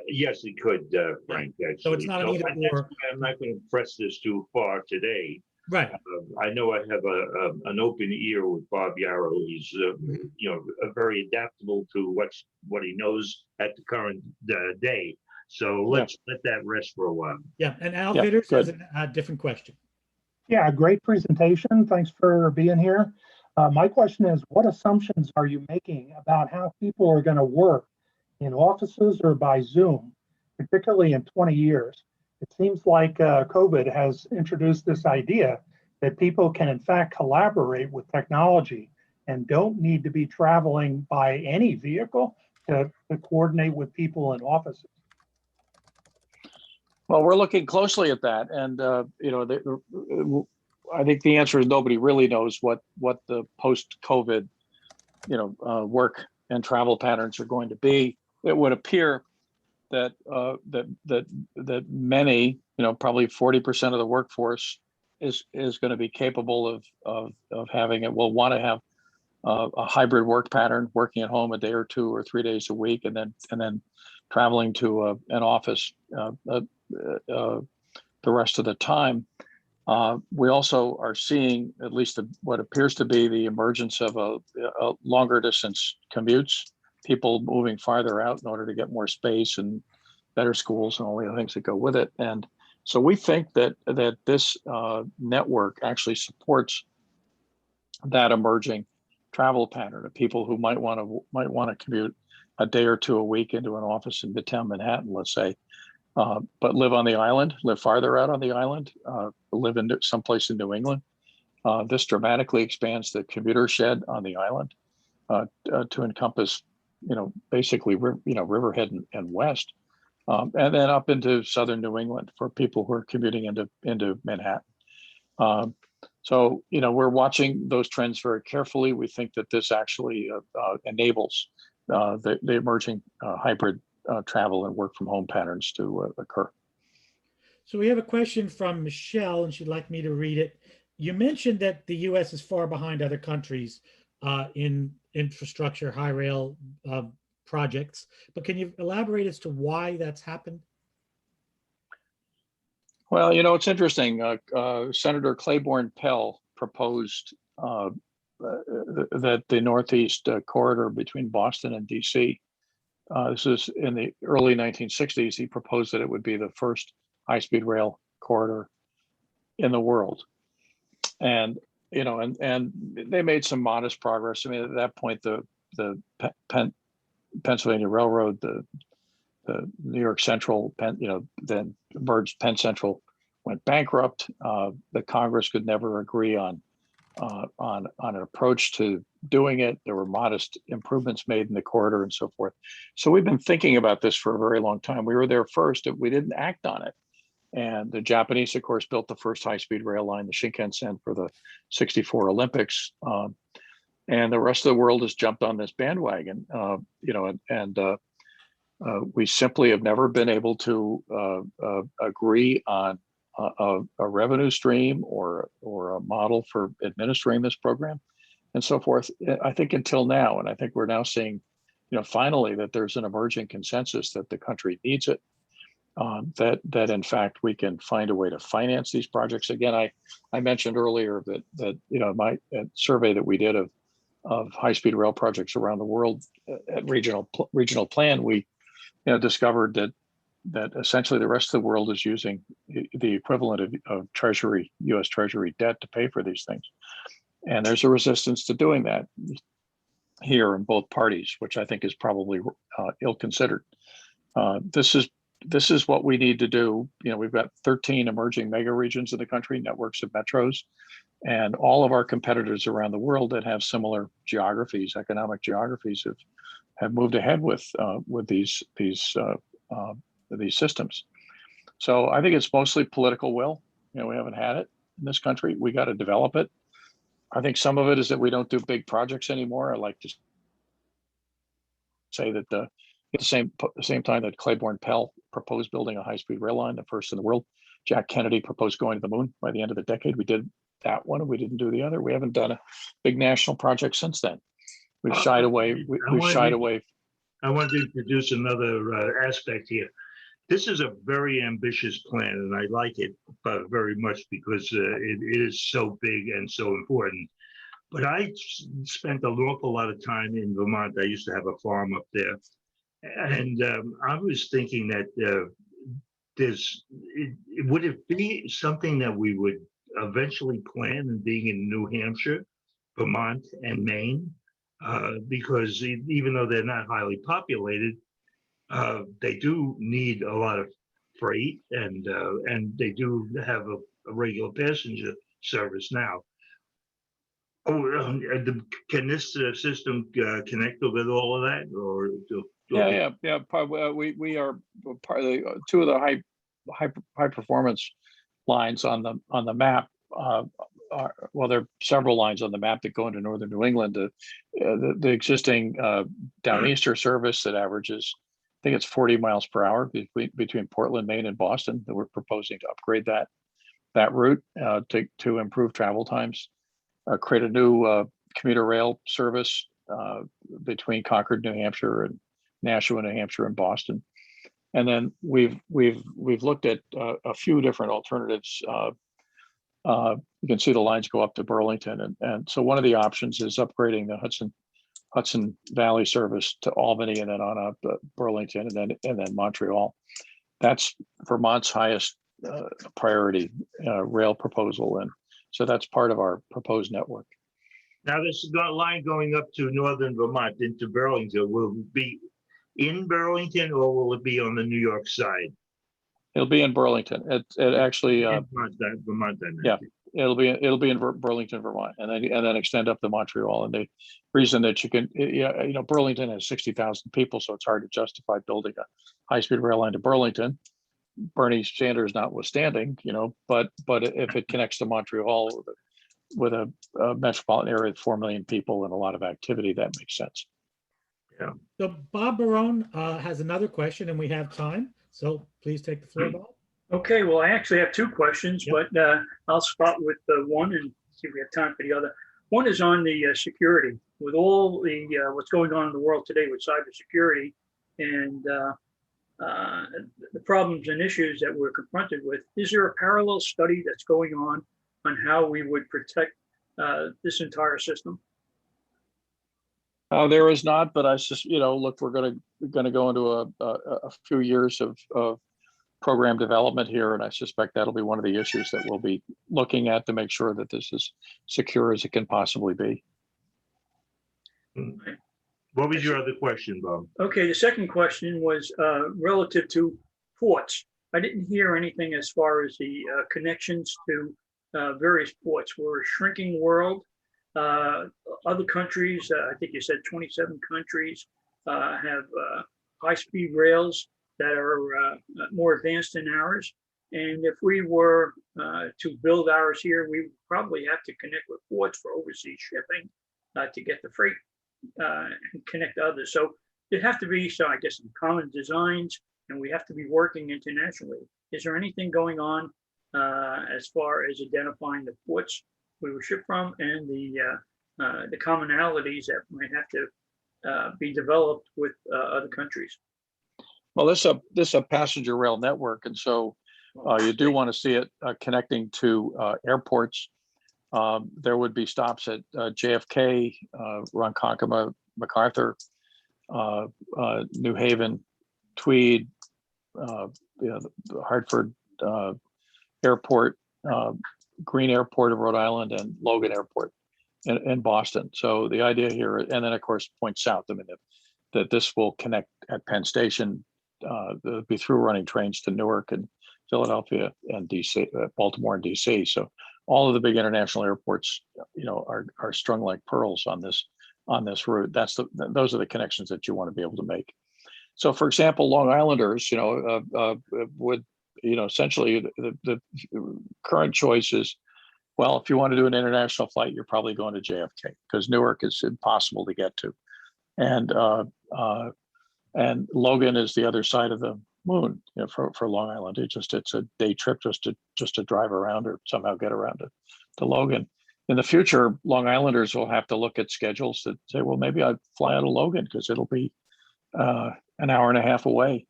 Yes, it could, Frank, actually. So it's not an either and that's or. why I'm not going to press this too far today. Right. I know I have an open ear with Bob Yarrow. He's, very adaptable to what he knows at the current day. So let's let that rest for a while. Yeah. And Al Yeah, Vitters has good. a different question. Yeah, great presentation. Thanks for being here. My question is, what assumptions are you making about how people are going to work in offices or by Zoom, particularly in 20 years? It seems like COVID has introduced this idea that people can in fact collaborate with technology and don't need to be traveling by any vehicle to coordinate with people in offices. Well, we're looking closely at that, and I think the answer is nobody really knows what the post-COVID, work and travel patterns are going to be. It would appear that that many, probably 40% of the workforce is going to be capable of having it. Will want to have a hybrid work pattern, working at home a day or 2 or 3 days a week, and then traveling to an office the rest of the time. We also are seeing at least what appears to be the emergence of a longer distance commutes, people moving farther out in order to get more space and better schools and all the other things that go with it. And so we think that this network actually supports that emerging travel pattern of people who might want to commute a day or 2 a week into an office in Midtown Manhattan, let's say, but live on the island, live farther out on the island, live in someplace in New England. This dramatically expands the commuter shed on the island to encompass, basically, Riverhead and west, and then up into southern New England for people who are commuting into Manhattan. So, we're watching those trends very carefully. We think that this actually enables the emerging hybrid travel and work from home patterns to occur. So we have a question from Michelle, and she'd like me to read it. You mentioned that the U.S. is far behind other countries in infrastructure, high rail projects, but can you elaborate as to why that's happened? Well, it's interesting. Senator Claiborne Pell proposed that the Northeast corridor between Boston and DC, this is in the early 1960s, he proposed that it would be the first high-speed rail corridor in the world. And, and they made some modest progress. I mean, at that point, the Pennsylvania Railroad, the New York Central, then merged Penn Central, went bankrupt. The Congress could never agree on an approach to doing it. There were modest improvements made in the corridor and so forth. So we've been thinking about this for a very long time. We were there first, we didn't act on it. And the Japanese, of course, built the first high-speed rail line, the Shinkansen, for the '64 Olympics. And the rest of the world has jumped on this bandwagon, we simply have never been able to agree on a revenue stream or a model for administering this program and so forth, I think, until now. And I think we're now seeing, finally, that there's an emerging consensus that the country needs it, that in fact we can find a way to finance these projects. Again, I mentioned earlier that my survey that we did of high-speed rail projects around the world at regional plan, we discovered that essentially the rest of the world is using the equivalent of Treasury, U.S. Treasury debt to pay for these things. And there's a resistance to doing that here in both parties, which I think is probably ill-considered. This is what we need to do. We've got 13 emerging mega regions in the country, networks of metros, and all of our competitors around the world that have similar geographies, economic geographies, have moved ahead with these systems. So I think it's mostly political will. We haven't had it in this country. We got to develop it. I think some of it is that we don't do big projects anymore. I like to say that at the same time that Claiborne Pell proposed building a high-speed rail line, the first in the world, Jack Kennedy proposed going to the moon by the end of the decade. We did that one, and we didn't do the other. We haven't done a big national project since then. We've shied away. We've shied away. I want to introduce another aspect here. This is a very ambitious plan, and I like it very much because it is so big and so important. But I spent an awful lot of time in Vermont. I used to have a farm up there. And I was thinking that would it be something that we would eventually plan in being in New Hampshire, Vermont, and Maine? Because even though they're not highly populated, they do need a lot of freight, and they do have a regular passenger service now. Oh, can this system connect with all of that, or? Yeah. We are part of the two of the high performance lines on the map. Well, there are several lines on the map that go into northern New England. The existing Downeaster service that averages, I think it's 40 miles per hour between Portland, Maine, and Boston. That we're proposing to upgrade that route to improve travel times. Create a new commuter rail service between Concord, New Hampshire, and Nashua, New Hampshire, and Boston. And then we've looked at a few different alternatives. You can see the lines go up to Burlington, and so one of the options is upgrading the Hudson Valley service to Albany, and then on up to Burlington, and then Montreal. That's Vermont's highest priority rail proposal, and so that's part of our proposed network. Now, this line going up to northern Vermont into Burlington will be in Burlington, or will it be on the New York side? It'll be in Burlington. It actually, Vermont, then. Yeah, it'll be in Burlington, Vermont, and then extend up to Montreal. And the reason that you can, Burlington has 60,000 people, so it's hard to justify building a high-speed rail line to Burlington. Bernie Sanders notwithstanding, but if it connects to Montreal with a metropolitan area of 4 million people and a lot of activity, that makes sense. Yeah. So Bob Barone has another question, and we have time. So please take the floor, Bob. Okay, well, I actually have two questions, Yep. but I'll start with one and see if we have time for the other. One is on the security. With all the what's going on in the world today with cybersecurity and the problems and issues that we're confronted with, is there a parallel study that's going on how we would protect this entire system? There is not, but I just, look, we're going to go into a few years of program development here, and I suspect that'll be one of the issues that we'll be looking at to make sure that this is secure as it can possibly be. What was your other question, Bob? Okay, the second question was relative to ports. I didn't hear anything as far as the connections to various ports. We're a shrinking world. Other countries, I think you said 27 countries, have high-speed rails that are more advanced than ours. And if we were to build ours here, we would probably have to connect with ports for overseas shipping to get the freight and connect to others. So it'd have to be, I guess, some common designs, and we have to be working internationally. Is there anything going on as far as identifying the ports we will ship from and the commonalities that might have to be developed with other countries? Well, this is a passenger rail network, and so you do want to see it connecting to airports. There would be stops at JFK, Ronkonkoma, MacArthur, New Haven, Tweed, Hartford Airport, Green Airport of Rhode Island, and Logan Airport in Boston. So the idea here, and then of course point south. I mean, that this will connect at Penn Station. There'll be through running trains to Newark and Philadelphia and DC, Baltimore and DC. So all of the big international airports, are strung like pearls on this route. Those are the connections that you want to be able to make. So, for example, Long Islanders, would, essentially the current choice is, well, if you want to do an international flight, you're probably going to JFK because Newark is impossible to get to, and Logan is the other side of the moon, for Long Island. It's a day trip just to drive around or somehow get around to Logan. In the future, Long Islanders will have to look at schedules that say, well, maybe I'd fly out of Logan because it'll be an hour and a half away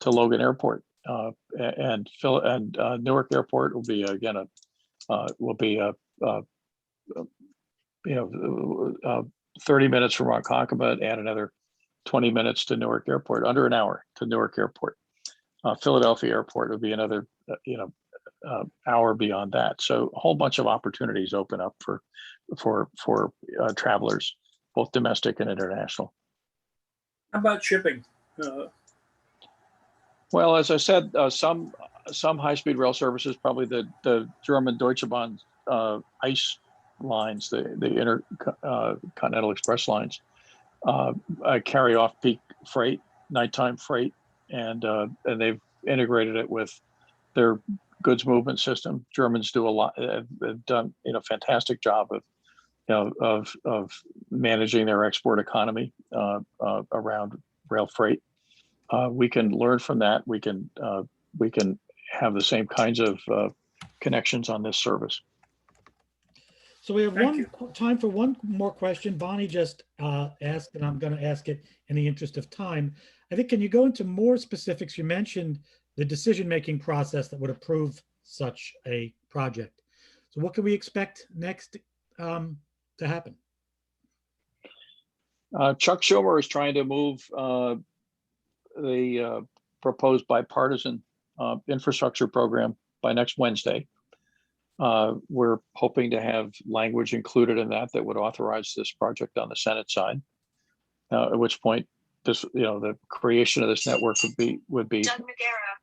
to Logan Airport. And Newark Airport will be again a 30 minutes from Ronkonkoma and another 20 minutes to Newark Airport, under an hour to Newark Airport. Philadelphia Airport would be another hour beyond that. So a whole bunch of opportunities open up for travelers, both domestic and international. How about shipping? Well, as I said, some high-speed rail services, probably the German Deutsche Bahn ice lines, the intercontinental express lines, carry off-peak freight, nighttime freight, and they've integrated it with their goods movement system. Germans do a lot, have done fantastic job of managing their export economy around rail freight. We can learn from that. We can have the same kinds of connections on this service. So we have Thank time for one more question. Bonnie just asked, and I'm going to ask it in the interest of time. I think, can you go into more specifics? You mentioned the decision-making process that would approve such a project. So what can we expect next to happen? Chuck Schumer is trying to move the proposed bipartisan infrastructure program by next Wednesday. We're hoping to have language included in that would authorize this project on the Senate side. At which point, this, the creation of this network would be Doug Magara.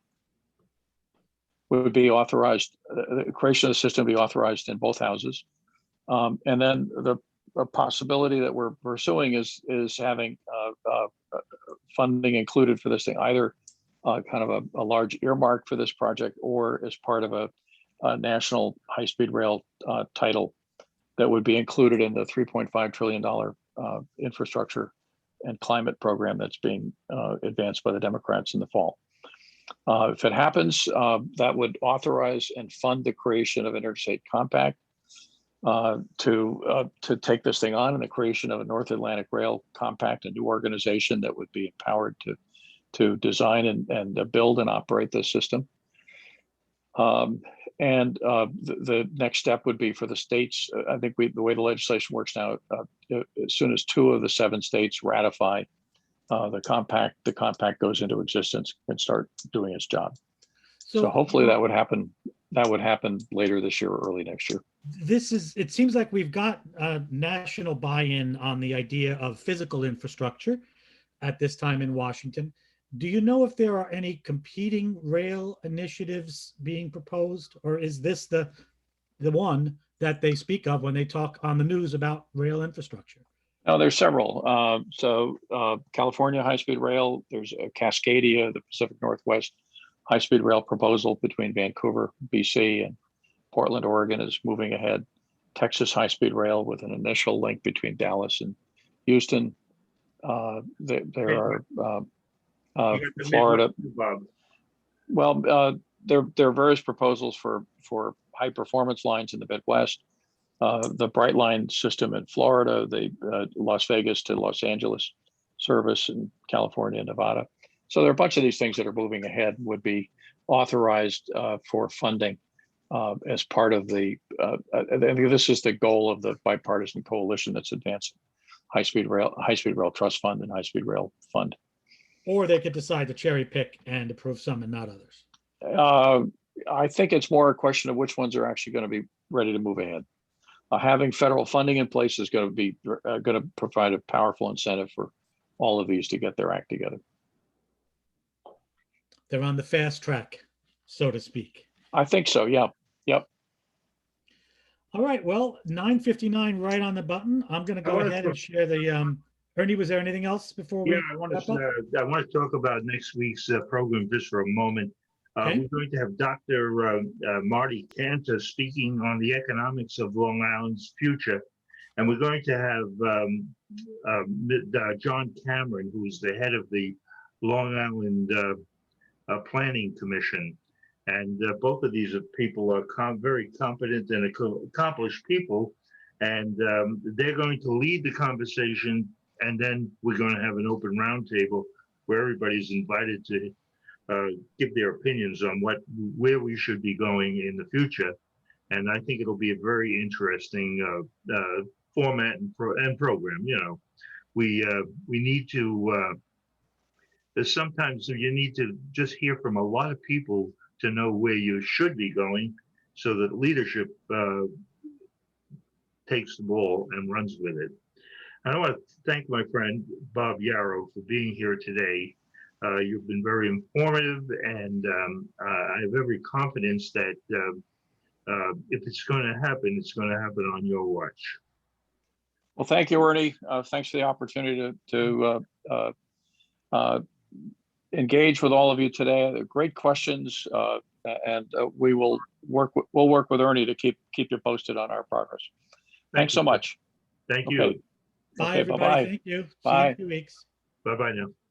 would be authorized. The creation of the system would be authorized in both houses, and then the possibility that we're pursuing is having funding included for this thing, either kind of a large earmark for this project or as part of a national high-speed rail title that would be included in the $3.5 trillion infrastructure and climate program that's being advanced by the Democrats in the fall. If it happens, that would authorize and fund the creation of Interstate Compact to take this thing on, and the creation of a North Atlantic Rail Compact, a new organization that would be empowered to design and build and operate this system. The next step would be for the states. I think the way the legislation works now, as soon as 2 of the 7 states ratify the compact goes into existence and start doing its job. So hopefully that would happen. That would happen later this year or early next year. It seems like we've got national buy-in on the idea of physical infrastructure at this time in Washington. Do you know if there are any competing rail initiatives being proposed, or is this the one that they speak of when they talk on the news about rail infrastructure? No, there's several. California high-speed rail, there's Cascadia, the Pacific Northwest high-speed rail proposal between Vancouver, BC, and Portland, Oregon is moving ahead. Texas high-speed rail with an initial link between Dallas and Houston. There are Florida. Well, there are various proposals for high performance lines in the Midwest. The Brightline system in Florida, the Las Vegas to Los Angeles service in California and Nevada. So there are a bunch of these things that are moving ahead, would be authorized for funding as part of the, I think this is the goal of the bipartisan coalition that's advancing high-speed rail trust fund and high-speed rail fund. Or they could decide to cherry pick and approve some and not others. I think it's more a question of which ones are actually going to be ready to move ahead. Having federal funding in place is going to provide a powerful incentive for all of these to get their act together. They're on the fast track, so to speak. I think so. Yeah. Yep. All right. Well, 9:59, right on the button. I'm going to go ahead and share the. Ernie, was there anything else before we? Yeah, I want to talk about next week's program just for a moment. Okay. We're going to have Dr. Marty Cantor speaking on the economics of Long Island's future. And we're going to have John Cameron, who's the head of the Long Island Planning Commission. And both of these people are very competent and accomplished people. And they're going to lead the conversation And then we're going to have an open roundtable where everybody's invited to give their opinions on where we should be going in the future. And I think it'll be a very interesting format and program. You know, we need to. Sometimes you need to just hear from a lot of people to know where you should be going, so that leadership takes the ball and runs with it. I want to thank my friend Bob Yarrow for being here today. You've been very informative, and I have every confidence that if it's going to happen, it's going to happen on your watch. Well, thank you, Ernie. Thanks for the opportunity to engage with all of you today. They're great questions, and we'll work with Ernie to keep you posted on our progress. Thanks so much. Thank you. Okay. Bye, Okay, everybody. bye-bye. Thank you. See you Bye. in 2 weeks. Bye-bye now.